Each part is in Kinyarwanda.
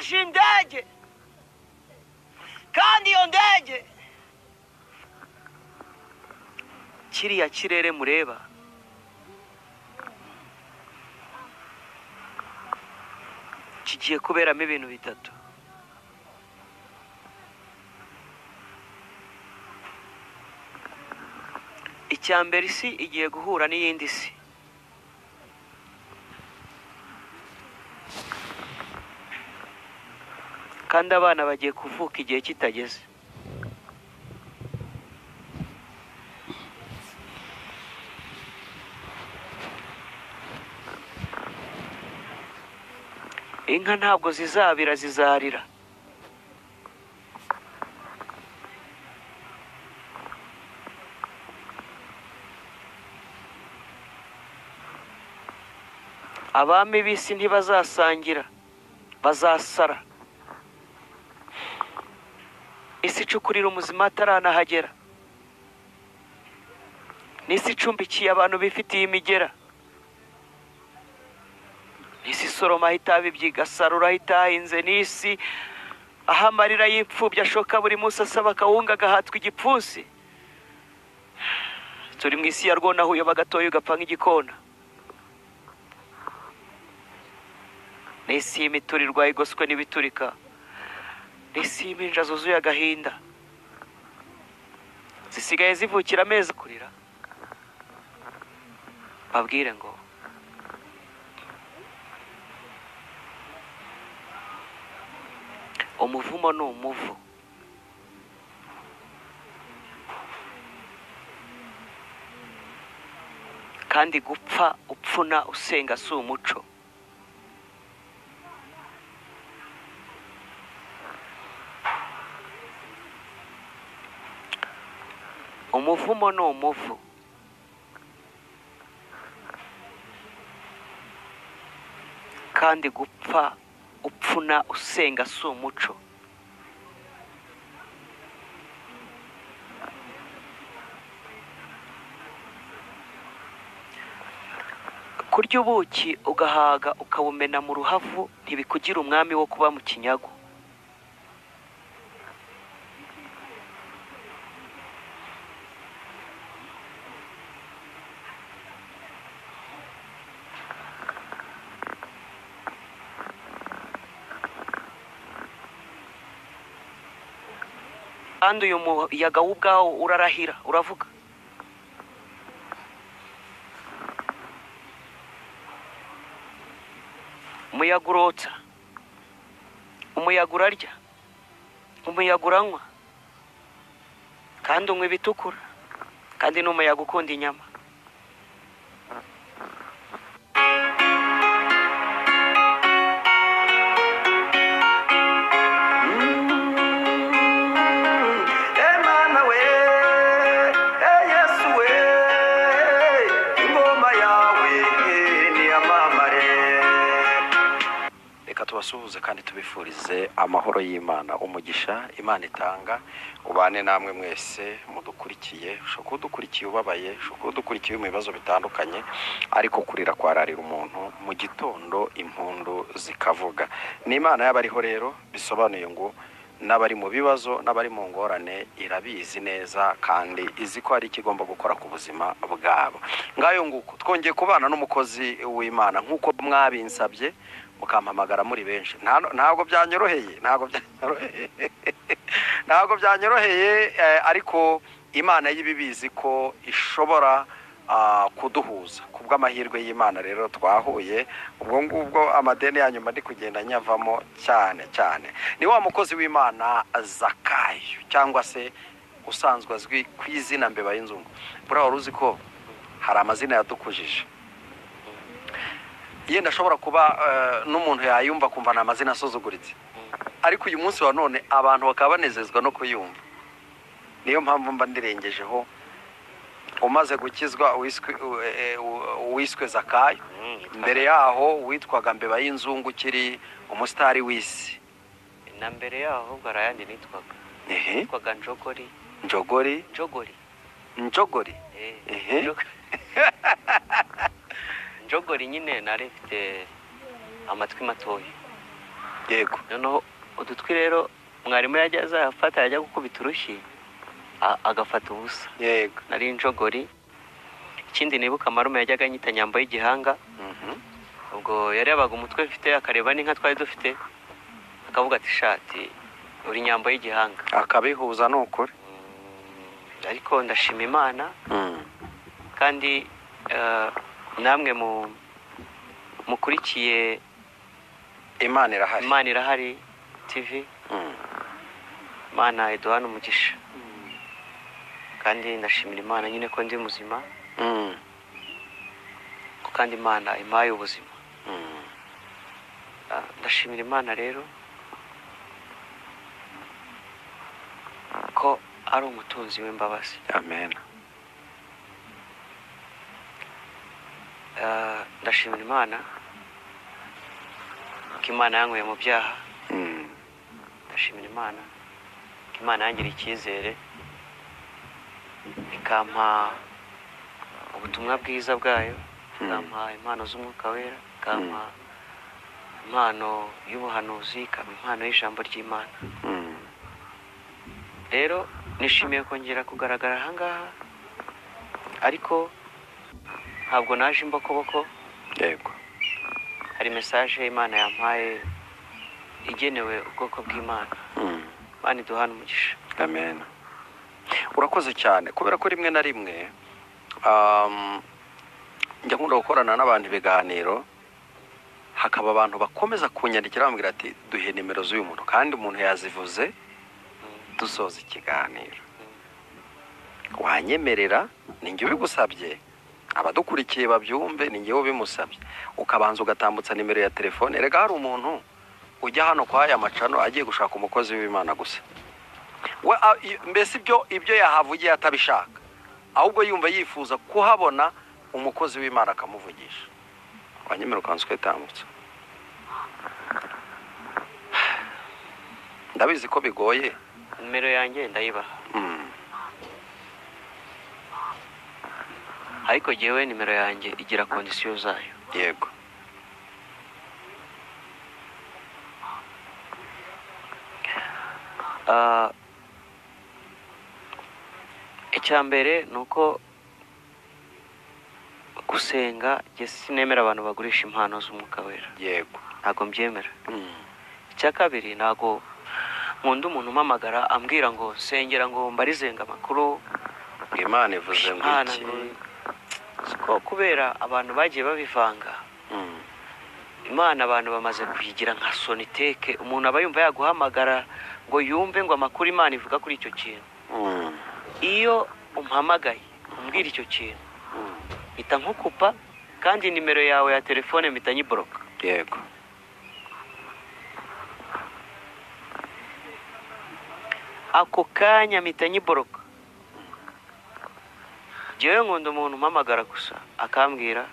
nafashe indege kandi iyo ndege kiriya kirere mureba kigiye kuberamo ibintu bitatu. icya mbere, isi igiye guhura n'iyindi si. kandi abana bagiye kuvuka igihe kitageze. inka ntabwo zizabira, zizarira. abami b'isi ntibazasangira, bazasara. isi icukurira umuzima ataranahagera. n'isi icumbikiye abantu bifitiye imigera. n'isi isoroma ahitabi byigasarura ahitahinze. n'isi aho amarira y'imfubyi ashoka buri munsi asaba akawunga agahatwa igipfunsi. turi mu isi ya rwonahuye bagatoye ugapfa nk'igikona. n'isi y'imiturirwa igoswe n'ibiturika. n'isi y'impinja zuzuye agahinda zisigaye zivukira amezi kurira. babwire ngo umuvumo ni umuvu. kandi gupfa upfuna usenga si umuco. umuvumo ni umuvu. kandi gupfa upfuna usenga si umuco. kurya ubuki ugahaga ukabumena mu ruhavu ntibikugira umwami wo kuba mu kinyago. kandi uyu muyaga w'ubwawo urarahira, uravuga umuyaga urotsa, umuyaga urarya, umuyaga uranywa, kandi unywa ibitukura, kandi ni umuyaga ukunda inyama. tubasuhuze kandi tubifurize amahoro y'Imana, umugisha Imana itanga ubane namwe mwese mudukurikiye. Ushobora kudukurikiye ubabaye, ushobora kudukurikiye mu bibazo bitandukanye, ariko kurira kwararira umuntu mu gitondo impundu zikavuga. Ni Imana y'abariho rero, bisobanuye ngo n'abari mu bibazo n'abari mu ngorane irabizi neza kandi izi ko hari ikigomba gukora ku buzima bwabo. Ngayo nguko twongeye kubana n'umukozi w'Imana nk'uko mwabinsabye mukampamagara muri benshi. Ntabwo byanyoroheye, ntabwo byanyoroheye, ariko Imana yibibizi ko ishobora kuduhuza. Kubw'amahirwe y'Imana rero twahuye, ubwo ngubwo amadeni yanyuma ndi kugenda nyavamo cyane cyane. Ni wa mukozi w'Imana Zakayo, cyangwa se usanzwe azwi ku izina Mbeba y'Inzungu. Buriya wari uzi ko hari amazina yadukujije, yenda ashobora kuba n'umuntu yayumva kumva na amazina asuzuguritse, ariko uyu munsi wa none abantu bakaba banezezwa no kuyumva. Niyo mpamvu mba ndirengejeho umaze gukizwa wiswe Zakayo. Mbere yaho witwaga Mbeba y'Inzungu kiri umusitari w'isi. Na mbere yaho garayandi nitwaga Njogori. Njogori nyine narifite amatwi matoya. yego noneho udutwi rero mwarimu yajya azafata yajya gukubita urushyi agafata ubusa. yego nari injogori. Ikindi nibuka marume yajyaga anyita nyambo y'igihanga. ubwo yarebaga umutwe mfite akareba n'inka twari dufite akavuga ati shati uri nyambo y'igihanga, akabihuza n'ukuri. ariko ndashima Imana kandi namwe mukurikiye Imana irahari TV. Imana iduhana umugisha kandi ndashimira Imana nyine ko ndi muzima ko kandi Imana impaye ubuzima. ndashimira Imana rero ko ari umutunzi w'imbabazi. amen. ndashimira Imana ko Imana yankuye mu byaha. ndashimira Imana ko Imana yangiriye icyizere ikampa ubutumwa bwiza bwayo, ikampa impano z'umwuka wera, ikampa impano y'ubuhanuzi, ikampa impano y'ijambo ry'Imana. rero nishimiye kongera kugaragara ahangaha, ariko ntabwo naje imbokoboko. yego hari message Imana yampaye igenewe ubwoko bw'Imana. Imana iduhana umugisha. amen. urakoze cyane, kubera ko rimwe na rimwe njya nkunda gukorana n'abantu ibiganiro, hakaba abantu bakomeza kunyandikira bambwira ati duhe nimero z'uyu muntu, kandi umuntu yazivuze dusoza ikiganiro. wanyemerera, ni njye ubigusabye, abadukurikiye babyumve, ni njye ubimusabye, ukabanza ugatambutsa nimero ya telefone. Erega hari umuntu ujya hano kwa aya macano agiye gushaka umukozi w'Imana gusa, mbese ibyo yahavugiye atabishaka, ahubwo yumva yifuza kuhabona umukozi w'Imana akamuvugisha. wanyemera ukanzu kwetambutsa. ndabizi ko bigoye. nimero yanjye ndayibaha. ariko jewe nimero yanjye igira kondisiyo zayo. yego icyambere nuko gusenga sinemera abantu bagurisha impano z'umwuka wera. yego ntago mbyemera. icya kabiri, ntago nkunda umuntu umpamagara ambwira ngo nsengera ngo mbarizenga amakuru Imana ivuze ngo iki, ko kubera abantu bagiye babivanga. Imana abantu bamaze kuyigira nka soniteke, umuntu aba yumva yaguhamagara ngo yumve ngo amakuru Imana ivuga kuri icyo kintu. iyo umpamagaye umbwira icyo kintu mpita nkukupa, kandi nimero yawe ya telefone mpita nyiboroka. yego ako kanya mpita nyiboroka. jewe nkunda umuntu umpamagara gusa akambwira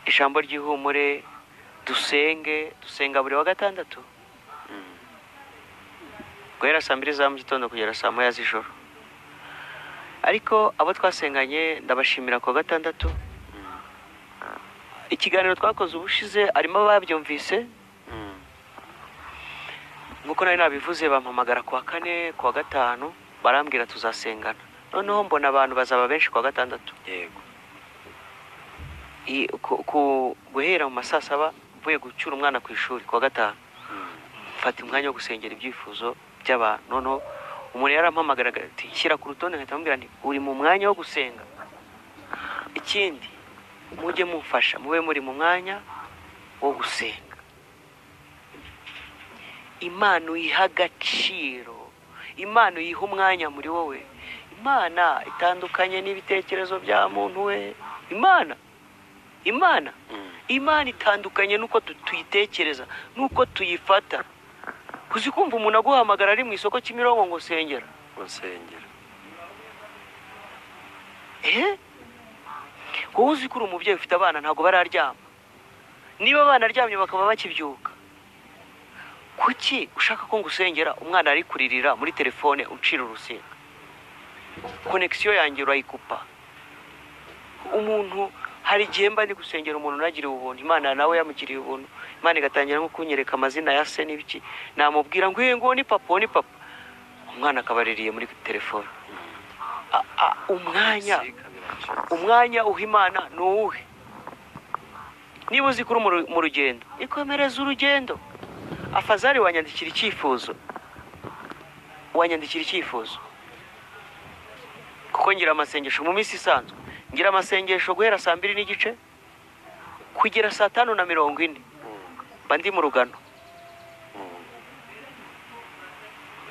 ijambo ry'ihumure, dusenga buri wa gatandatu guhera saa 2 za mu gitondo kugera saa 1 z'ijoro. ariko abo twasenganye ndabashimira ku wa gatandatu. ikiganiro twakoze ubushize arimo babyumvise, nkuko nari nabivuze, bampamagara ku wa 4, ku wa 5 barambwira tuzasengana. noneho mbona abantu bazaba benshi ku wa gatandatu. yego guhera mu masaa 7 mvuye gucyura umwana ku ishuri ku wa 5 mfata umwanya wo gusengera ibyifuzo by'abantu. noneho umuntu yarampamagaraga ati shyira ku rutonde, nkahita mubwira nti uri mu mwanya wo gusenga. ikindi, mujye mumfasha mube muri mu mwanya wo gusenga. Imana uyiha agaciro, Imana uyiha umwanya muri wowe. Imana itandukanye n'ibitekerezo bya muntu we. Imana itandukanye nuko tuyitekereza, nuko tuyifata. kuzi kumva umuntu aguhamagara ari mu isoko Kimironko ngo sengera. wowe uzi ko uri umubyeyi ufite abana ntabwo bararyama, niba abana aryamye bakaba bakibyuka, kuki ushaka ko ngusengera umwana ari kuririra muri telefone ucira urusinga? connection yanjye urayikupa. umuntu hari igihe mba ndi gusengera umuntu nagiriye ubuntu, Imana nawe yamugiriye ubuntu Imana igatangira nko kunyereka amazina ya se n'ibiki, namubwira ngo ngo ni papa, ni papa, umwana akabaririye muri telefone. umwanya uha Imana ni uwuhe? Niba uzi kuri mu rugendo, ikomereza urugendo. Afazari wanyandikira icyifuzo, kuko ngira amasengesho mu minsi isanzwe, ngira amasengesho guhera 2:30 kugera 5:40 mba ndi mu rugano.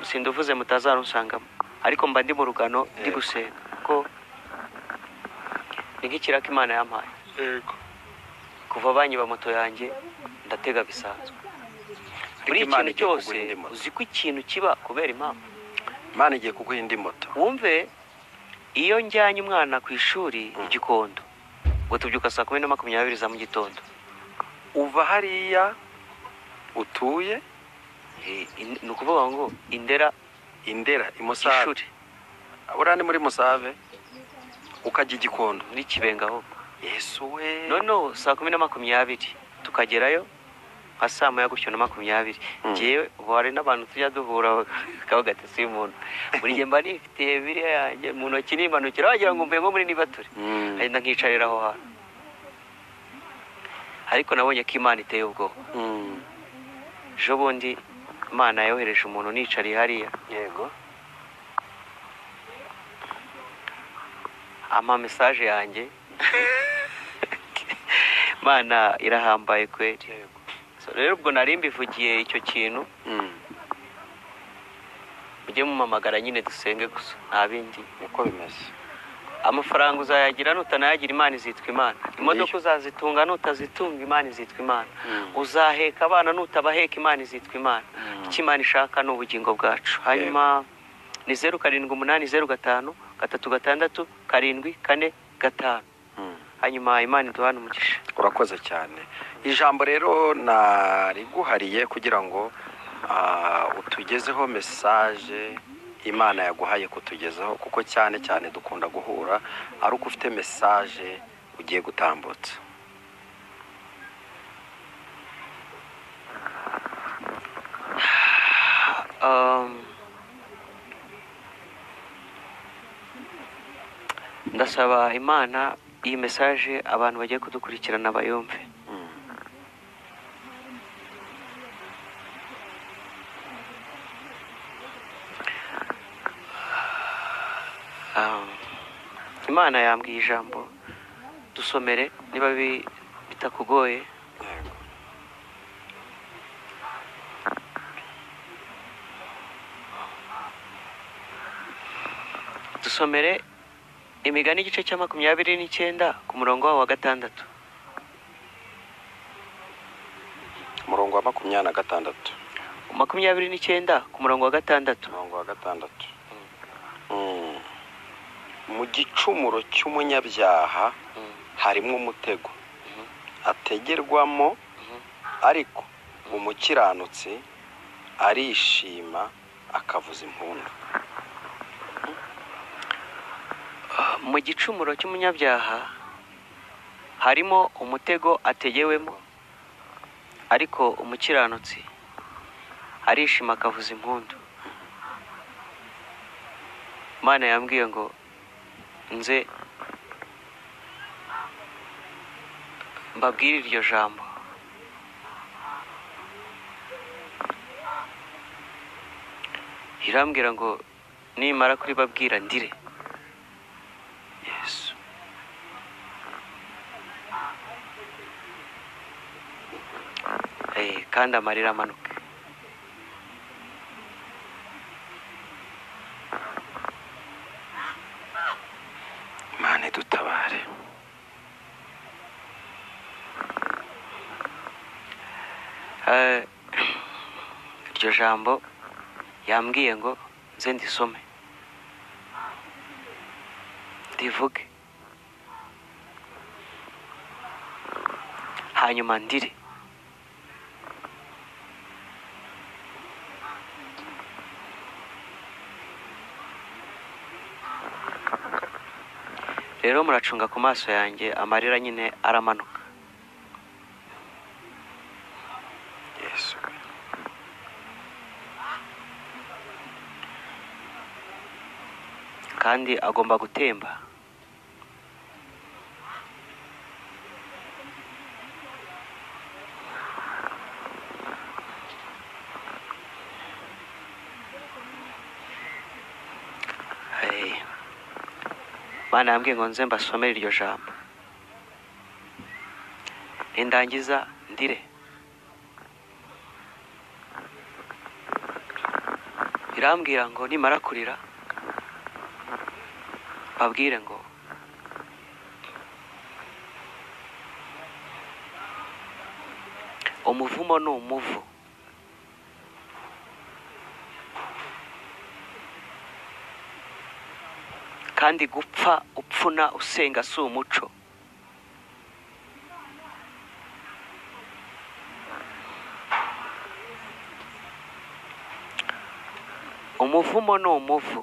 Sinduvuze mutazarusangamo, ariko mba ndi mu rugano ndi gusenga, ko ni nk'ikiraka Imana yampaye. Yego. Kuva banyiba moto yanjye ndatega bisanzwe. Buri ikintu cyose uzi ko ikintu kiba kubera impamvu. Imana igiye kuguha indi moto. Wumve, iyo njyanye umwana ku ishuri Igikondo, ngo tubyuka 10:20 za mu gitondo, uva hariya utuye ni ukuvuga ngo Indera Musave. ishuri Urani muri Musave ukajya Igikondo muri Kibenga aho. Yesu we. Noneho 10:20 tukagerayo nka 9:20. Ngewe hari n'abantu tujya duhura kaho gatesi umuntu muri nge mba nifite biriya yanjye mu ntoki nimanukira wagira ngo mbe ngo muri nibature, agenda nkicarira aho hantu. Ariko nabonye ko Imana iteye ubwoba. Ejo bundi Imana yohereje umuntu nicariye hariya. Yego. Ama message yanjye Imana irahambaye kweli. So rero ubwo nari mbivugiye icyo kintu, mujye mumamagara nyine dusenge gusa, nta bindi. Niko bimeze. Amafaranga uzayagira nutanayagira, Imana izitwa Imana. Imodoka uzazitunga nutazitunga, Imana izitwa Imana. Uzaheka abana nutabaheka, Imana izitwa Imana. Icyo Imana ishaka ni ubugingo bwacu. Hanyuma ni 0788367445. Hanyuma Imana iduhana umugisha. Urakoze cyane. Ijambo rero nariguhariye kugira ngo utugezeho message Imana yaguhaye kutugezaho, kuko cyane dukunda guhura ari uko ufite message ugiye gutambutsa. Ndasaba Imana iyi message abantu bagiye kudukurikirana bayumve. Imana yambwiye ijambo, dusomere niba bitakugoye. Dusomere Imigani igice cya 29 ku murongo wa 6. Umurongo wa 26. 29 ku murongo wa 6. Umurongo wa 6. Mu gicumuro cy'umunyabyaha harimo umutego ategerwamo, ariko umukiranutsi arishima akavuza impundu. Mu gicumuro cy'umunyabyaha harimo umutego ategewemo, ariko umukiranutsi arishima akavuza impundu. Imana yambwiye ngo nze mbabwire iryo jambo. Irambwira ngo nimara kuribabwira ndire. Yesu. Kandi amarira amanuke. Imana idutabare. Iryo jambo yambwiye ngo nze ndisome ndivuge, hanyuma ndire. Rero muracunga ku maso yanjye, amarira nyine aramanuka. kandi agomba gutemba. Mana yambwiye ngo nze mbasomere iryo jambo, nindangiza ndire. Irambwira ngo nimara kurira babwire ngo umuvumo ni umuvu, kandi gupfa upfuna usenga si umuco. Umuvumo ni umuvu,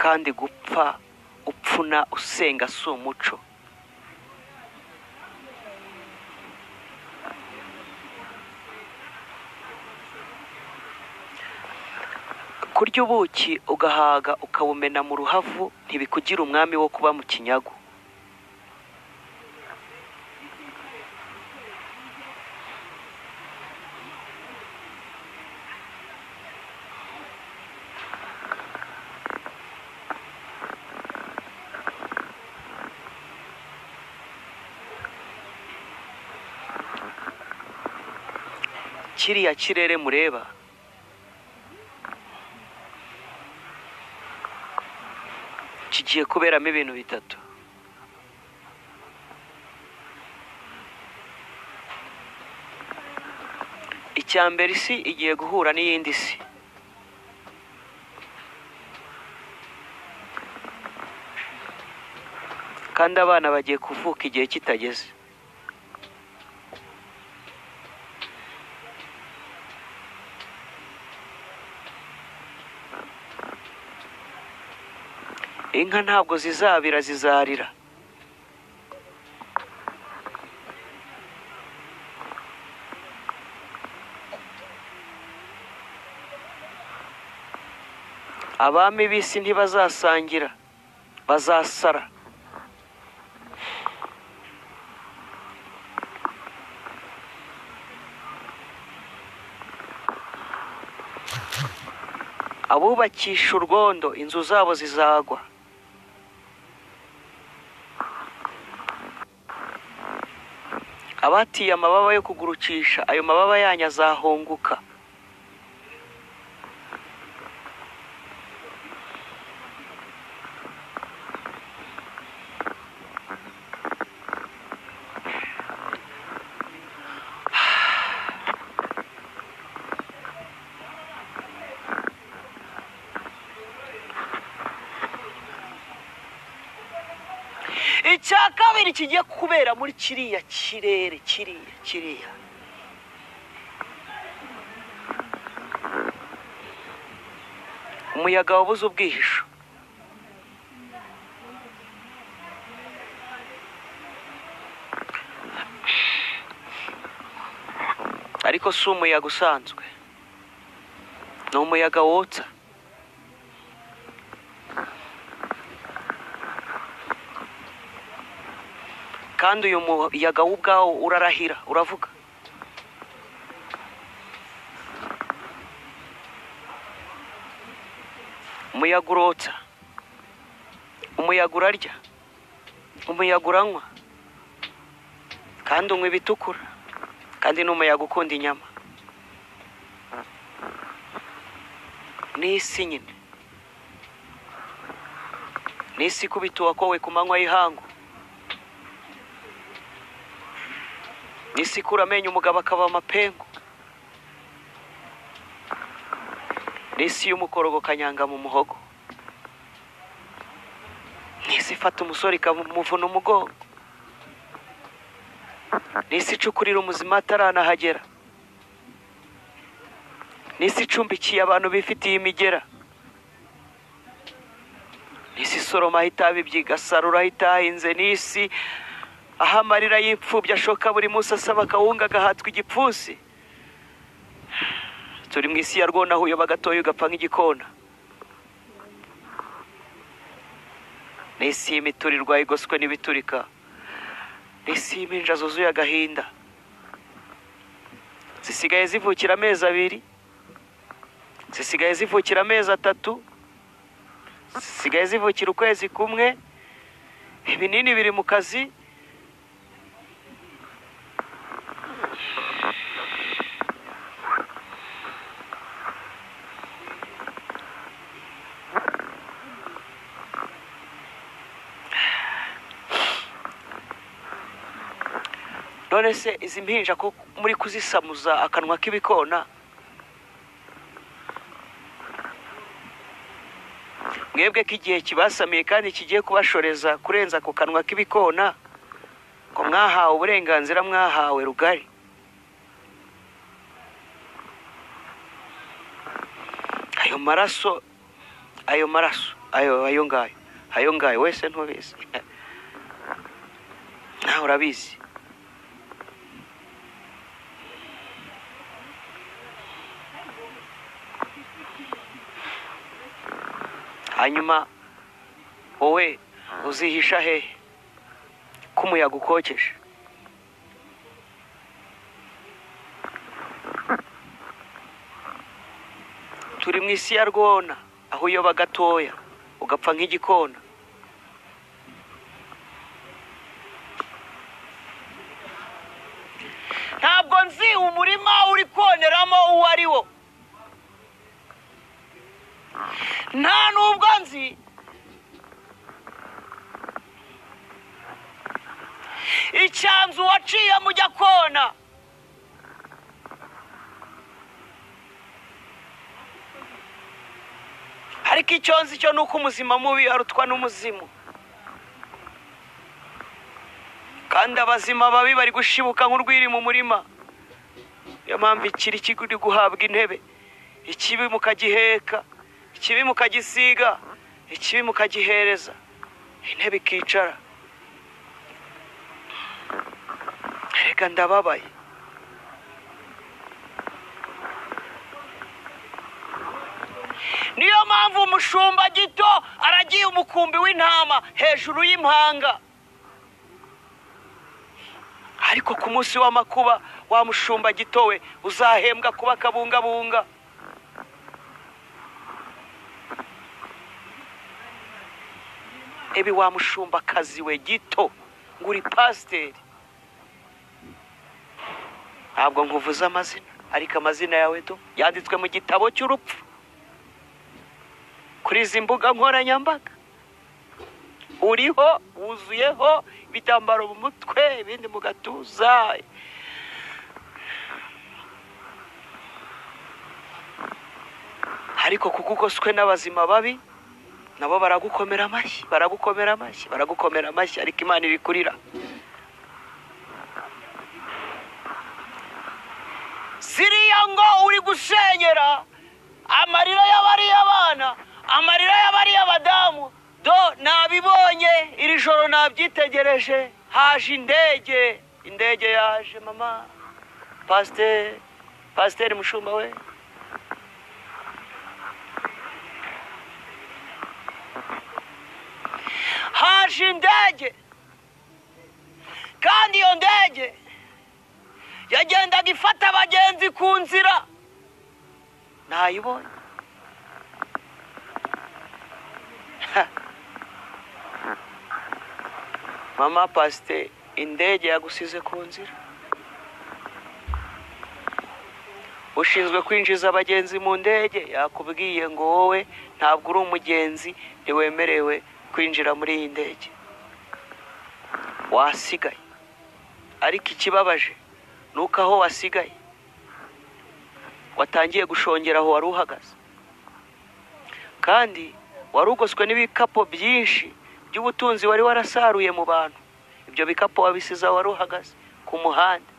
kandi gupfa upfuna usenga si umuco. Kurya ubuki ugahaga ukabumena mu ruhavu ntibikugira umwami wo kuba mu kinyagu. Kiriya kirere mureba kigiye kuberamo ibintu bitatu. Icya mbere, isi igiye guhura n'iyindi si. Kandi abana bagiye kuvuka igihe kitageze. Inka ntabwo zizabira, zizarira. Abami b'isi ntibazasangira, bazasara. Abubakisha urwondo inzu zabo zizagwa. Abatiye amababa yo kugurukisha, ayo mababa yanyu azahunguka. Icya kabiri kigiye kubera muri kiriya kirere, kiriya umuyaga wabuze ubwihisho. Ariko si umuyaga usanzwe, ni umuyaga wotsa. Kandi uyu muyaga ubwawo urarahira, uravuga. Umuyaga urotsa, umuyaga urarya, umuyaga uranywa, kandi unywa ibitukura, kandi ni umuyaga ukunda inyama. Ni isi nyine, ni isi ikubita uwakowe ku manywa y'ihangu. Nisi ikura amenyo umugabo akaba amapengu. Nisi y'umukorogo kanyanga mu muhogo. Nisi ifata umusore ikamuvuna umugongo. Nisi icukurira umuzima ataranahagera. Nisi icumbikiye abantu bifitiye imigera. Nisi soroma ahitabi byigasarura ahitahinze. Nisi aho amarira y'imfubyi ashoka buri munsi asaba akawunga agahatwa igipfunsi. turi mu isi ya rwona aho uyoba gatoya ugapfa nk'igikona. N'isi y'imiturirwa igoswe n'ibiturika, n'isi y'impinja zuzuye agahinda, zisigaye zivukira amezi 2, zisigaye zivukira amezi 3, zisigaye zivukira ukwezi kumwe, ibinini biri mu kazi. None se izi mpinja ko muri kuzisamuza akanwa k'ibikona, mwebwe ko igihe kibasamiye kandi kigiye kubashoreza kurenza ku kanwa k'ibikona, ko mwahawe uburenganzira, mwahawe rugari. ayo ngayo wese ntubizi, nawe urabizi. Hanyuma wowe uzihisha hehe ko umuyaga ukokeje? Turi mu isi ya rwona aho uyoba gatoya ugapfa nk'igikona. Ntabwo nzi umurima uri koneramo uwo ari wo, nta nubwo nzi icyanzu waciye mujya kona. Ariko icyo nzi cyo nuko umuzima mubi arutwa n'umuzimu, kandi abazima babi bari gushibuka nk'urwiri mu murima. Niyo mpamvu ikiri kiguri guhabwa intebe, ikibi mukagiheka, ikibi mukagisiga, ikibi mukagihereza, intebe ikicara. Reka ndababaye. Niyo mpamvu umushumba gito aragiye umukumbi w'intama hejuru y'impanga, ariko ku munsi w'amakuba wa mushumba gito we uzahembwa kuba kabungabunga. Ebi wa mushumba kazi we gito nguri pasiteri, ntabwo nkuvuza amazina, ariko amazina yawe do yanditswe mu gitabo cy'urupfu kuri izi mbuga nkoranyambaga. Uriho wuzuyeho ibitambaro mu mutwe, ibindi mu gatuza. Ariko kuko ugoswe n'abazima babi, nabo baragukomera amashyi, ariko Imana iri kurira. Siriya ngo uri gusenyera amarira y'abariya abana, amarira y'abariya abadamu. Do nabibonye iri joro, nabyitegereje. Haje indege yaje mama pasiteri mushumba we. Haje indege, kandi iyo ndege yagendaga ifata abagenzi ku nzira. Nayibonye. Mama pasiteri, indege yagusize ku nzira. Ushinzwe kwinjiza abagenzi mu ndege yakubwiye ngo wowe ntabwo uri umugenzi, ntiwemerewe kwinjira muri iyi ndege, wasigaye. Ariko ikibabaje nuko aho wasigaye watangiye gushongera aho wari uhagaze, kandi wari ugoswe n'ibikapo byinshi by'ubutunzi wari warasaruye mu bantu. Ibyo bikapo wabisize aho wari uhagaze ku muhanda.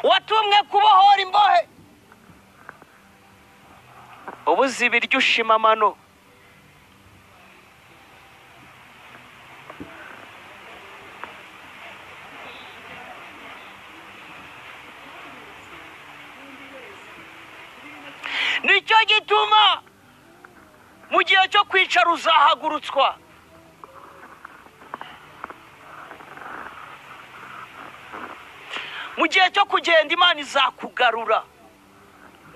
Watumwe kubohora imbohe, ubuzi ibiryo ushima amano. gituma mu gihe cyo kwicara uzahagurutswa. Mu gihe cyo kugenda Imana izakugarura.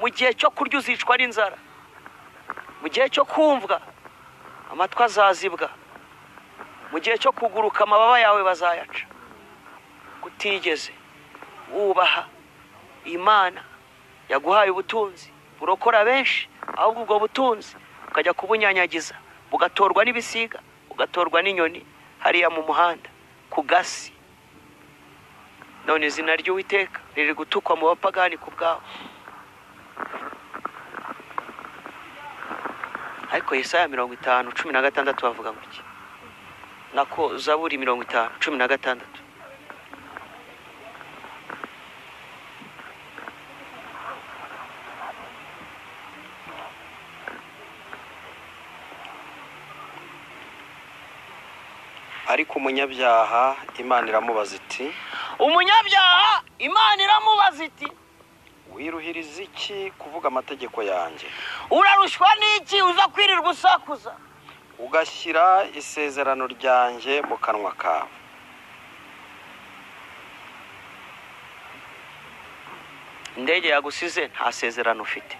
Mu gihe cyo kurya uzicwa n'inzara. Mu gihe cyo kumvwa amatwi azazibwa. Mu gihe cyo kuguruka amababa yawe bazayaca. Kutigeze wubaha Imana yaguhaye ubutunzi burokora benshi, ahubwo ubwo butunzi ukajya kubunyanyagiza, bugatorwa n'ibisiga, ugatorwa n'inyoni hariya mu muhanda ku gasi. None izina ry'Uwiteka riri gutukwa mu bapagani ku bwawe. Ariko Yesaya 50:16 bavuga ngo iki? Nako Zaburi 50:16. ariko umunyabyaha Imana iramubaza iti, umunyabyaha Imana iramubaza iti, wiruhiriza iki kuvuga amategeko yanjye? Urarushwa n'iki uza kwirirwa usakuza? Ugashyira isezerano ryanjye mu kanwa kawe. Indege yagusize nta sezerano ufite,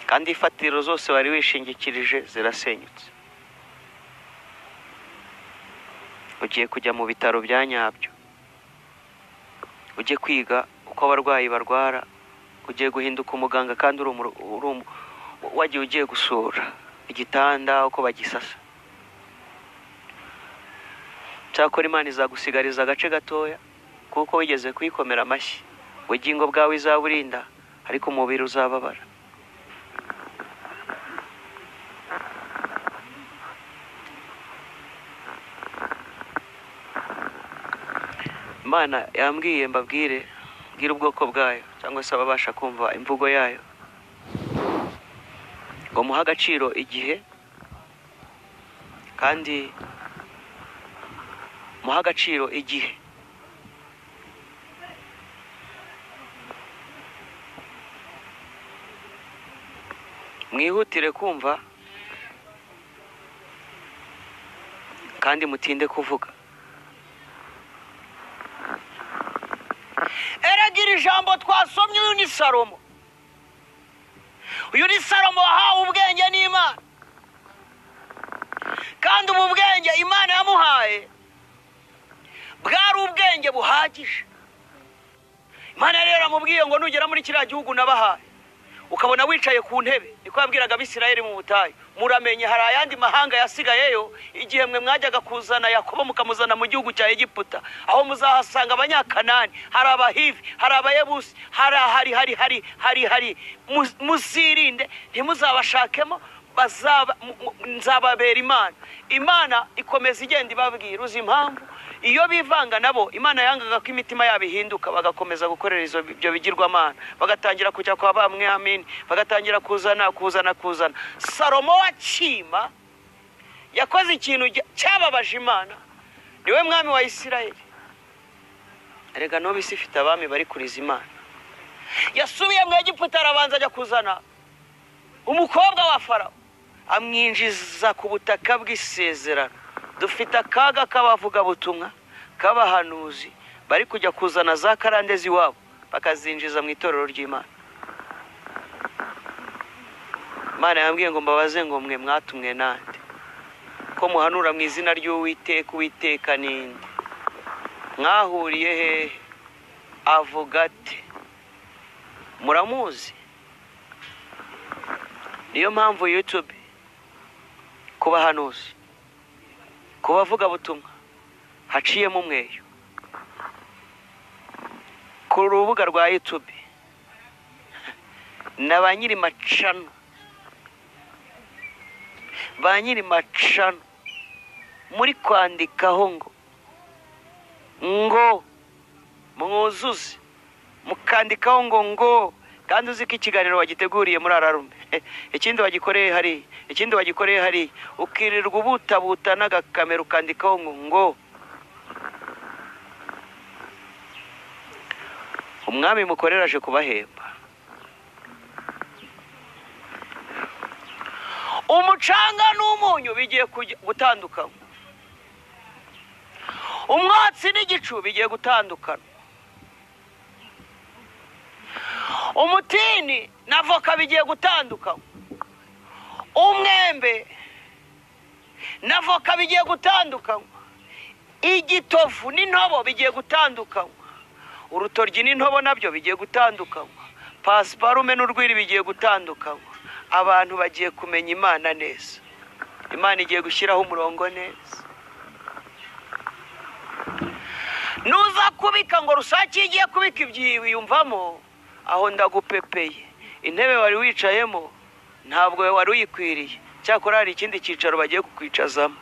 kandi ifatiro zose wari wishingikirije zirasenyutse. Ugiye kujya mu bitaro bya nyabyo, ugiye kwiga uko abarwayi barwara, ugiye guhinduka umuganga kandi wagiye ugiye gusura igitanda uko bagisasa. Cyakora Imana izagusigariza agace gatoya kuko wigeze kuyikomera amashyi. Ubugingo bwawe izaburinda ariko umubiri uzababara. Imana yambwiye mbabwire, mbwira ubwoko bwayo cyangwa se ababasha kumva imvugo yayo, ngo muha agaciro igihe kandi muha agaciro igihe. Mwihutire kumva kandi mutinde kuvuga. Eragira ijambo twasomye, uyu ni Salomo. Uyu ni Salomo wahawe ubwenge n'Imana, kandi ubu bwenge Imana yamuhaye bwari ubwenge buhagije. Imana rero amubwiye ngo nugera muri kiriya gihugu nabahaye ukabona wicaye ku ntebe, niko yabwiraga Abisirayeli mu butayu, muramenye hari ayandi mahanga yasigayeyo igihe mwe mwajyaga kuzana Yakobo mukamuzana mu gihugu cya Egiputa, aho muzahasanga Abanyakanani, hari Abahivi, hari Abayebusi, hari musirinde ntimuzabashakemo, nzababera Imana. Imana ikomeza igenda ibabwira. Uzi impamvu? Iyo bivanga nabo Imana yangaga ko imitima yabo ihinduka, bagakomeza gukorera ibyo bigirwamana, bagatangira kujya kwa bamwe, amen, bagatangira kuzana. Salomo wa Cyima yakoze ikintu cyababaje Imana, niwe mwami wa Isirayeli. Erega no bisi ifite abami bari kuriza Imana. Yasubiye mu Egiputa, arabanza ajya kuzana umukobwa wa Farawo, amwinjiza ku butaka bw'isezerano. Dufite akaga k'abavuga butumwa, k'abahanuzi bari kujya kuzana za karandezi wabo bakazinjiza mu itorero ry'Imana. Imana yambwiye ngo mbabaze ngo mwe mwatumwe nande, ko muhanura mu izina ry'Uwiteka? Uwiteka ninde? Mwahuriye hehe? Avuga ate? Muramuzi? Niyo mpamvu YouTube ku bahanuzi, ku bavuga butumwa haciyemo umweyo. Ku rubuga rwa YouTube na ba nyiri macano, muri kwandikaho ngo mwuzuze, mukandikaho ngo kandi uzi ko ikiganiro wagiteguriye muri Ararume, ikindi wagikoreye hari, ukirirwa ubutabuta n'agakamera ukandikaho ngo umwami mukorera aje kubahemba. umucanga n'umunyu bigiye gutandukana, umwotsi n'igicu bigiye gutandukana, umutini na voka bigiye gutandukana, umwembe na voka bigiye gutandukana, igitovu n'intobo bigiye gutandukana, urutoryi n'intobo nabyo bigiye gutandukana, pasiparume n'urwiri bigiye gutandukana. Abantu bagiye kumenya Imana neza, Imana igiye gushyiraho umurongo neza. Nuza kubika ngo rusake igiye kubika ibyiwe yumvamo aho ndagupepeye, intebe wari wicayemo ntabwo wari uyikwiriye, cyakora hari ikindi cyicaro bagiye kukwicazamo.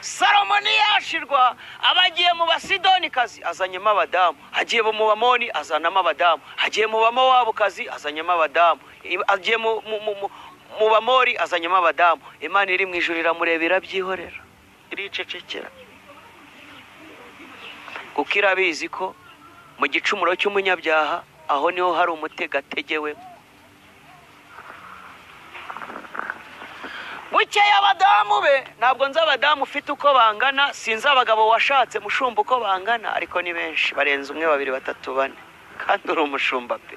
Salomo ntiyashirwa, abagiye mu basidonikazi azanyemo abadamu, agiye mu bamoni azanamo abadamu, agiye mu bamowabukazi azanyemo abadamu, agiye mu bamori azanyemo abadamu. Imana iri mu ijuru iramureba, irabyihorera, iricecekera, kuko irabizi ko mu gicumuro cy'umunyabyaha aho niho hari umutego ategewemo. Bukeye abadamu be, ntabwo nzi abadamu ufite uko bangana, sinzi abagabo washatse mushumba uko bangana, ariko ni benshi, barenze umwe, babiri, batatu, bane, kandi uri umushumba pe.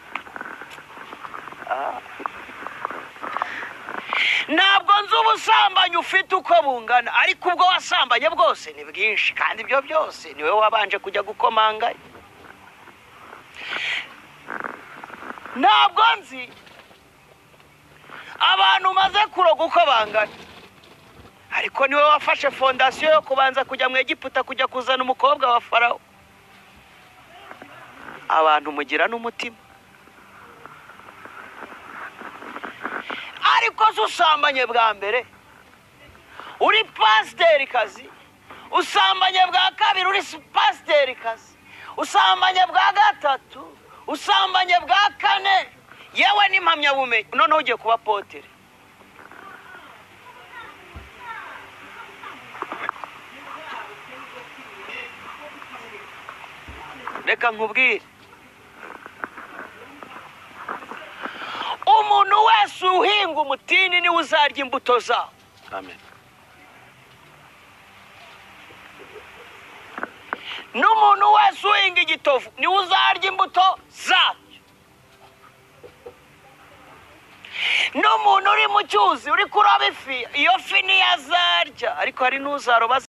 Ntabwo nzi ubusambanyi ufite uko bungana, ariko ubwo wasambanye bwose ni bwinshi, kandi ibyo byose niwe wabanje kujya gukomanga. Ntabwo nzi abantu maze kuroga uko bangana, ariko niwe wafashe fondasiyo yo kubanza kujya mu Egiputa kujya kuzana umukobwa wa Farawo. Abantu mugira n'umutima, ariko usambanye bwa mbere uri pasiterikazi, usambanye bwa kabiri uri pasiterikazi, usambanye bwa gatatu, usambanye bwa kane, yewe n'impamyabumenyi, noneho ugiye kuba potere. Reka nkubwire, umuntu wese uhinga umutini niwe uzarya imbuto zawo. Amen. N'umuntu wese uhinga igitovu niwe uzarya imbuto zawo. N'umuntu uri mu cyuzi uri kuroba ifi, iyo fi niyo azarya, ariko hari n'uzaroba